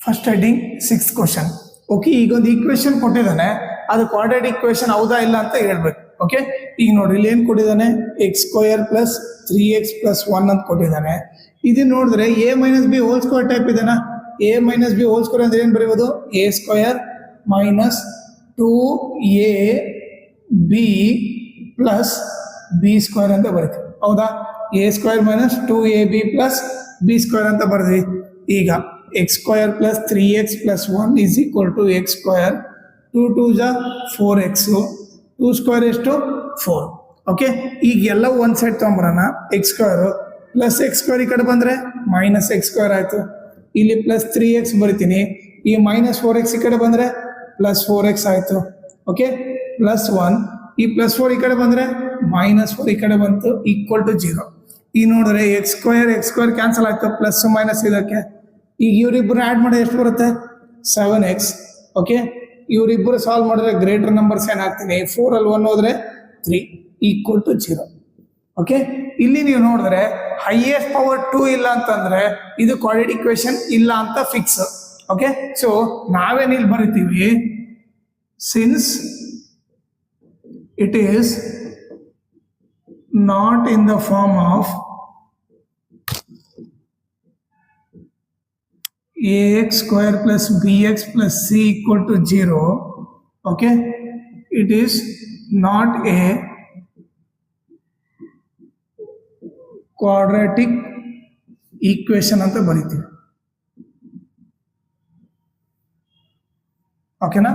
First heading 6th question. Okay, ಈಗ ಒಂದು equation ಕೊಟ್ಟಿದ್ದಾನೆ, ಅದು ಕ್ವಾಡ್ರಾಟಿಕ್ ಈಕ್ವೇಶನ್ ಹೌದಾ ಇಲ್ಲ ಅಂತ ಹೇಳ್ಬೇಕು. ಓಕೆ, ಈಗ ನೋಡ್ರಿ ಇಲ್ಲಿ ಏನ್ ಕೊಟ್ಟಿದ್ದಾನೆ, x² + 3x + 1 ಅಂತ ಕೊಟ್ಟಿದ್ದಾನೆ. ಇದು ನೋಡಿದ್ರೆ a - b whole square type ಇದೆನಾ, a - b ಹೋಲ್ ಸ್ಕ್ವೇರ್ ಅಂದ್ರೆ ಏನ್ ಬರೀಬಹುದು, a² - 2ab + b² ಅಂತ ಬರೀತೀವಿ. ಹೌದಾ, a² - 2ab + b² ಅಂತ ಬರ್ದ್ವಿ. ಈಗ x² + 3x + 1 = x², 2 × 2 = 4x, 2² ಎಷ್ಟು 4. ಓಕೆ, ಈಗ ಎಲ್ಲ ಒಂದ್ ಸೈಡ್ ತಗೊಂಬರೋಣ. x² + x² ಈ ಕಡೆ ಬಂದ್ರೆ -x² ಆಯ್ತು. ಇಲ್ಲಿ +3x ಬರಿತೀನಿ. ಈ -4x ಈ ಕಡೆ ಬಂದ್ರೆ +4x ಆಯ್ತು. ಓಕೆ, +1 ಈ +4 ಈ ಕಡೆ ಬಂದ್ರೆ -4 ಈ ಕಡೆ ಬಂತು, = 0. ಈಗ ನೋಡಿದ್ರೆ x² ಕ್ಯಾನ್ಸಲ್ ಆಯ್ತು, ಪ್ಲಸ್ ಮೈನಸ್ ಇದಕ್ಕೆ. ಈಗ ಇವರಿಬ್ಬರು ಆಡ್ ಮಾಡಿದ್ರೆ ಎಷ್ಟು ಬರುತ್ತೆ, 7x. ಓಕೆ, ಇವರಿಬ್ಬರು ಸಾಲ್ವ್ ಮಾಡಿದ್ರೆ ಗ್ರೇಟರ್ ನಂಬರ್ಸ್ ಏನಾಗ್ತೀನಿ, 4 ಅಲ್ಲಿ 1 ಹೋದ್ರೆ 3 = 0. ಓಕೆ, ಇಲ್ಲಿ ನೀವು ನೋಡಿದ್ರೆ ಹೈಯೆಸ್ಟ್ ಪವರ್ 2 ಇಲ್ಲ ಅಂತಂದ್ರೆ ಇದು ಕ್ವಾಡ್ರಾಟಿಕ್ ಈಕ್ವೇಶನ್ ಇಲ್ಲ ಅಂತ ಫಿಕ್ಸ್. ಓಕೆ, ಸೊ ನಾವೇನ್ ಇಲ್ಲಿ ಬರಿತೀವಿ, since it is not in the form of ax² + bx + c = 0. okay, it is not a quadratic equation ಅಂತ ಬರೀತೀವಿ. ಓಕೆನಾ.